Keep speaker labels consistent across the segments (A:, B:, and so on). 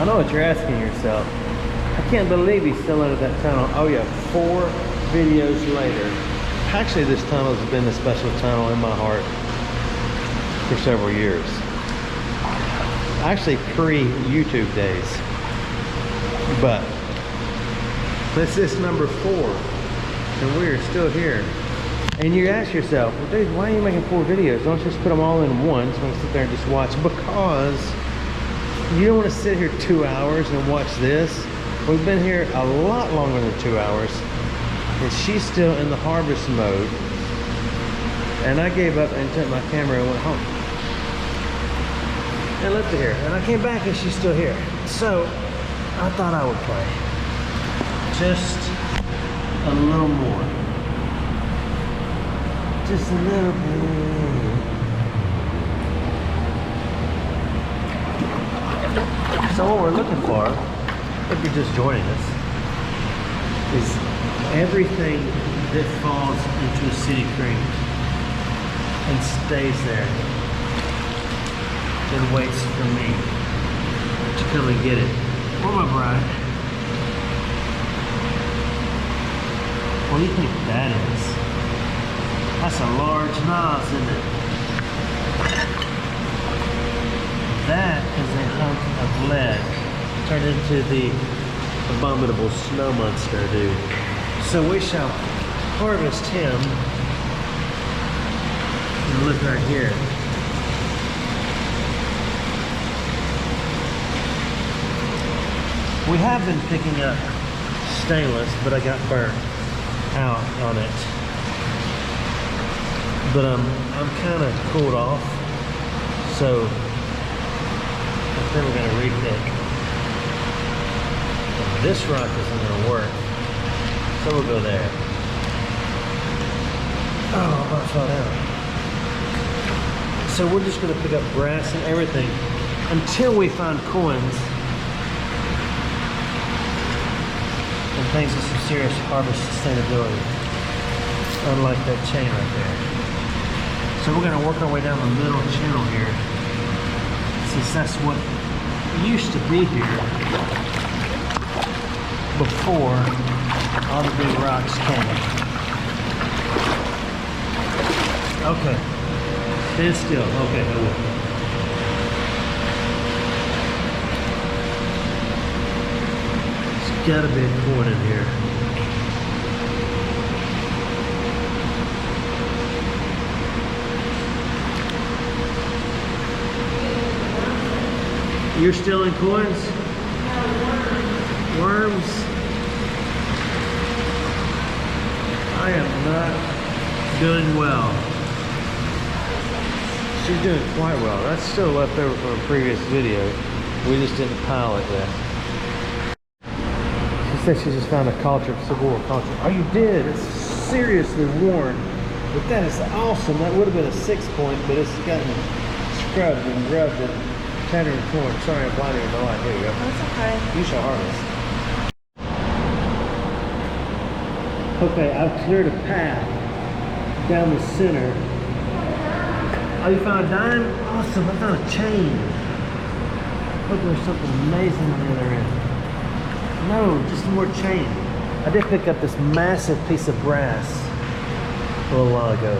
A: I know what you're asking yourself. I can't believe he's still under that tunnel. Oh yeah, 4 videos later. Actually, this tunnel has been a special tunnel in my heart for several years. Actually, pre-YouTube days. But this is number 4, and we are still here. And you ask yourself, well, dude, why are you making 4 videos? Don't just put them all in one, so I can sit there and just watch. Because you don't want to sit here 2 hours and watch this. We've been here a lot longer than 2 hours, and she's still in the harvest mode. And I gave up and took my camera and went home. And left her here. And I came back and she's still here. So I thought I would play just a little more. Just a little bit. So what we're looking for, if you're just joining us, is everything that falls into a city creek and stays there and waits for me to come and get it. Where my bride? What do you think that is? That's a large nos, isn't it? That is a hunk of lead turned into the abominable snow monster, dude. So we shall harvest him. And look right here. We have been picking up stainless, but I got burnt out on it. But I'm kind of cooled off, so I think we're gonna repick. This rock isn't gonna work, so we'll go there. Oh, I about fell down. So we're just gonna pick up brass and everything until we find coins and things with some serious harvest sustainability, unlike that chain right there. So we're gonna work our way down the middle channel here, since that's what used to be here before all the big rocks came. Okay, stand still. Okay, I will. There's gotta be a coin in here. You're still in coins? Worms? I am not doing well. She's doing quite well. That's still left over from a previous video. We just didn't pile it yet. She said she just found a culture, Civil War culture. Oh, you did? It's seriously worn. But that is awesome. That would have been a 6 point, but it's gotten scrubbed and grubbed and tattered and torn. Sorry, I'm blinding the light. Here you go.
B: That's okay.
A: You shall harvest. Okay, I've cleared a path down the center. Oh, you found a dime? Awesome, I found a chain. Look, there's something amazing on the other end. No, just more chain. I did pick up this massive piece of brass a little while ago.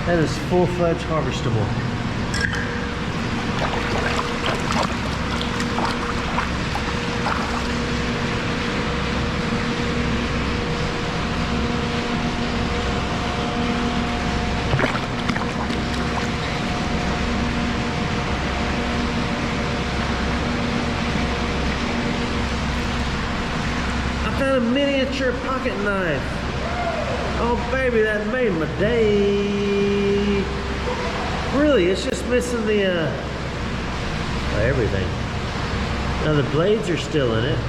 A: That is full-fledged harvestable. A miniature pocket knife. Oh baby, that made my day. Really, it's just missing the everything. Now the blades are still in it.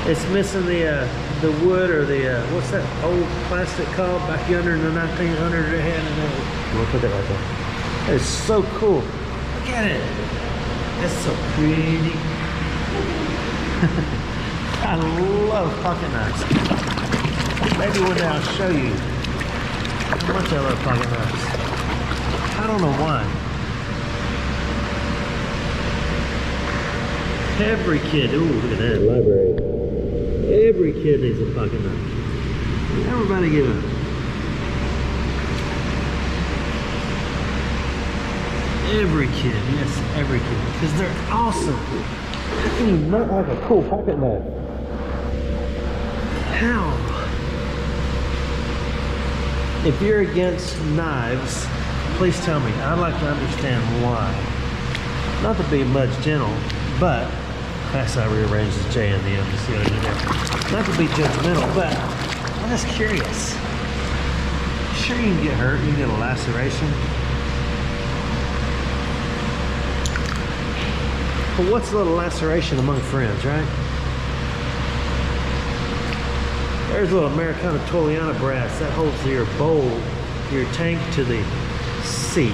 A: It's missing the wood, or the what's that old plastic called back yonder in the 1900s they had in there. We'll put that right there. That is so cool. Look at it. That's so pretty. I love pocket knives. Maybe one day I'll show you how much I love pocket knives. I don't know why. Every kid, ooh, look at that library. Every kid needs a pocket knife. Everybody get up. Every kid, yes, every kid, because they're awesome. How can you not like a cool pocket knife? How? If you're against knives, please tell me. I'd like to understand why. Not to be much gentle, but actually I rearranged the J and the M to see what I did there. Not to be judgmental, but I'm just curious. Sure, you can get hurt, you can get a laceration. But what's a little laceration among friends, right? There's a little Americana Toliana brass that holds your bowl, your tank to the seat.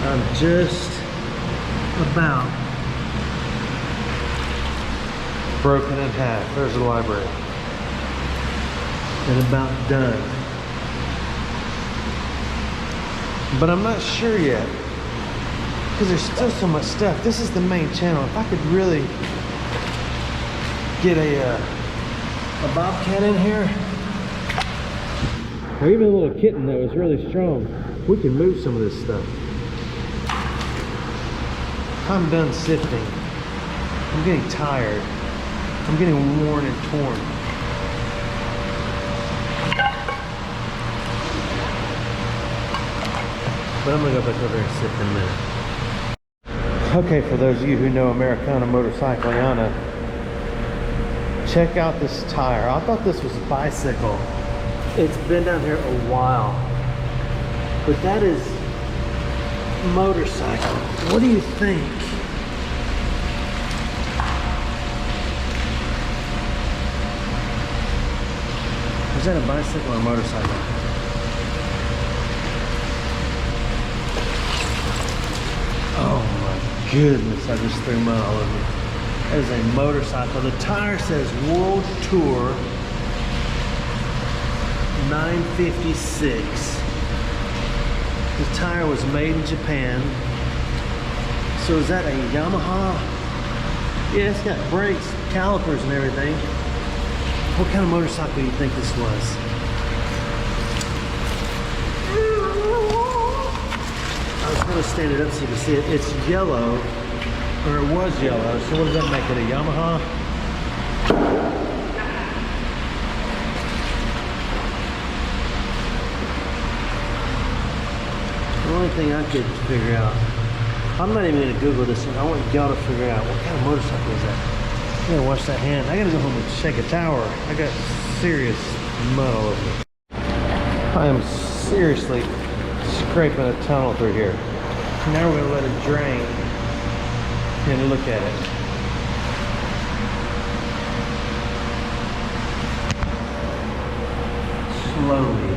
A: I'm just about broken in half. There's the library. And about done. But I'm not sure yet. Because there's still so much stuff. This is the main channel. If I could really get a bobcat in here, or even a little kitten that was really strong, we can move some of this stuff. I'm done sifting. I'm getting tired. I'm getting worn and torn. But I'm gonna go back over here and sift in a minute. Okay, for those of you who know Americana Motorcycliana, check out this tire. I thought this was a bicycle. It's been down here a while. But that is motorcycle. What do you think? Is that a bicycle or a motorcycle? Oh my goodness, I just threw mine all over me. That is a motorcycle. The tire says World Tour 956. The tire was made in Japan. So is that a Yamaha? Yeah, it's got brakes, calipers and everything. What kind of motorcycle do you think this was? I was going to stand it up so you can see it. It's yellow, or it was yellow. So what does that make it, a Yamaha? The only thing I could figure out, I'm not even going to Google this one. I want y'all to figure out what kind of motorcycle is that. I gotta wash that hand. I gotta go home and shake a tower. I got serious mud all over me. I am seriously scraping a tunnel through here. Now we're gonna let it drain and look at it. Slowly.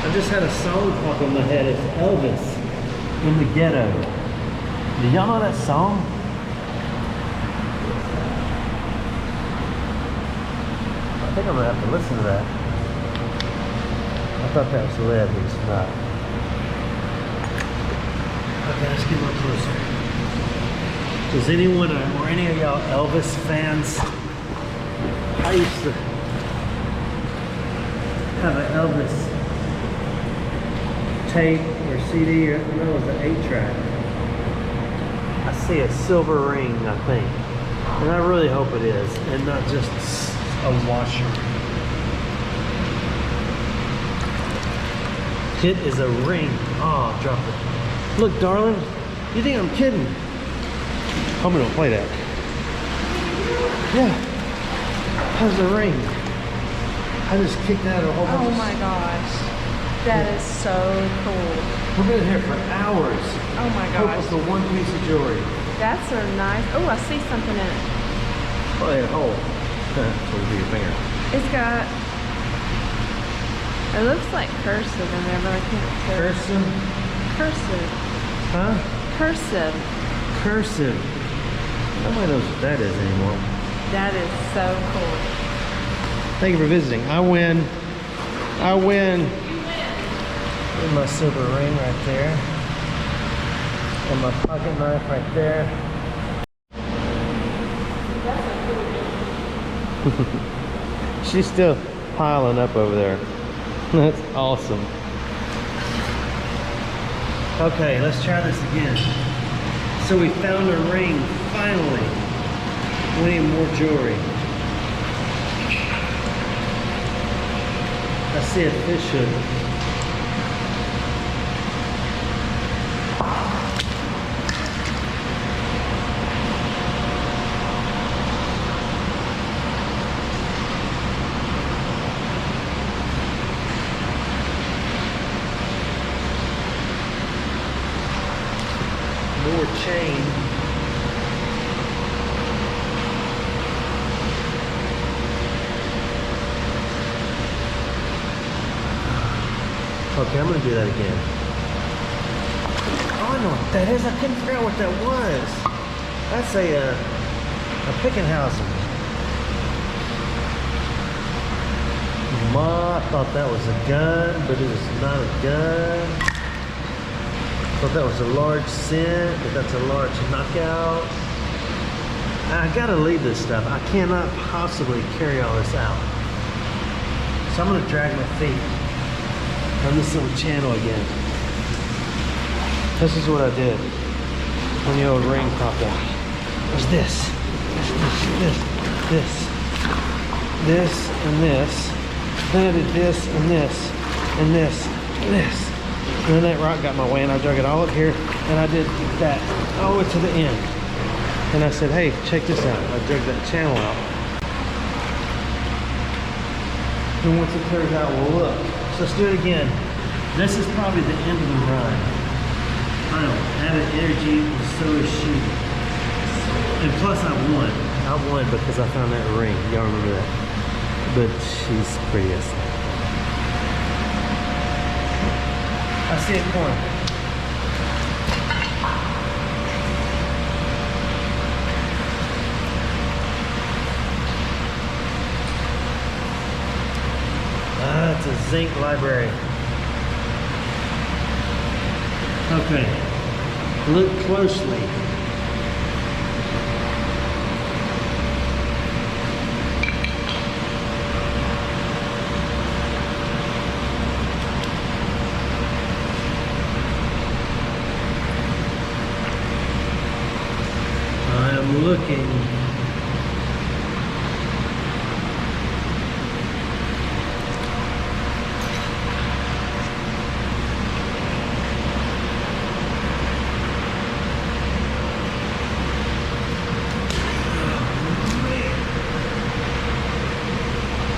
A: I just had a song pop in my head. It's Elvis in the Ghetto. Do y'all know that song? I think I'm gonna have to listen to that. I thought that was lead, but it's not. Okay, let's get a little closer. Does anyone or any of y'all Elvis fans? I used to have an Elvis tape or CD, or no, it was an 8-track. I see a silver ring, I think. And I really hope it is, and not just a washer. It is a ring. Oh, I dropped it. Look, darling, you think I'm kidding? Homie, don't play that. Yeah, that's a ring. I just kicked out a whole bunch.
B: Oh my gosh. That is so cool.
A: We've been here for hours.
B: Oh my
A: Hope
B: gosh.
A: it's the one piece of jewelry.
B: That's so nice. Oh, I see something in it.
A: Oh, they had a hole. So it'll be your finger.
B: It's got, it looks like cursive in there, but I can't tell.
A: Cursive?
B: Cursive.
A: Huh?
B: Cursive.
A: Cursive. Nobody knows what that is anymore.
B: That is so cool.
A: Thank you for visiting. I win. I win.
B: You win.
A: And my silver ring right there. And my pocket knife right there.
B: That's a cool one.
A: She's still piling up over there. That's awesome. Okay, let's try this again. So we found a ring, finally. We need more jewelry. I see a fish hook. More chain. Okay, I'm gonna do that again. Oh, I know what that is. I couldn't figure out what that was. That's a Pickenhausen. I thought that was a gun, but it was not a gun. I thought that was a large cent, but that's a large knockout. I gotta leave this stuff. I cannot possibly carry all this out. So I'm gonna drag my feet on this little channel again. This is what I did when the old ring popped out. There's this, this, and this. Then I did this, and this, and this, and this. And then that rock got my way, and I drug it all up here, and I did that all the way to the end. And I said, hey, check this out. I dug that channel out. And once it clears out, we'll look. So let's do it again. This is probably the end of the run. I don't have an energy, and so is she. And plus I won. I won because I found that ring. Y'all remember that? But she's pretty as hell. I see a coin. It's a zinc library. Okay, look closely. I'm looking.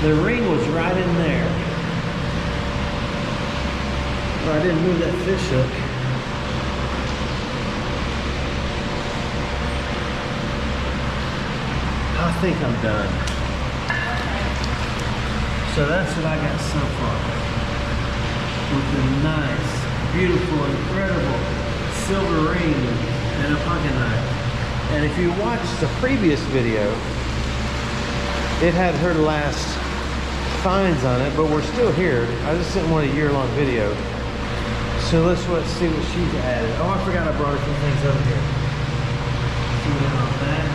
A: The ring was right in there. But I didn't move that fish hook. I think I'm done. So that's what I got so far. With a nice, beautiful, incredible silver ring and a pocket knife. And if you watched the previous video, it had her last finds on it, but we're still here. I just didn't want a year-long video. So let's see what she's added. Oh, I forgot I brought a few things over here. See what on that.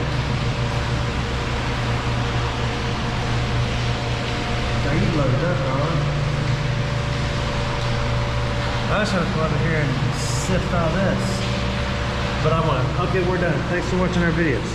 A: Are you loaded up, Ron? I was trying to come over here and sift all this, but I won't. Okay, we're done. Thanks for watching our videos.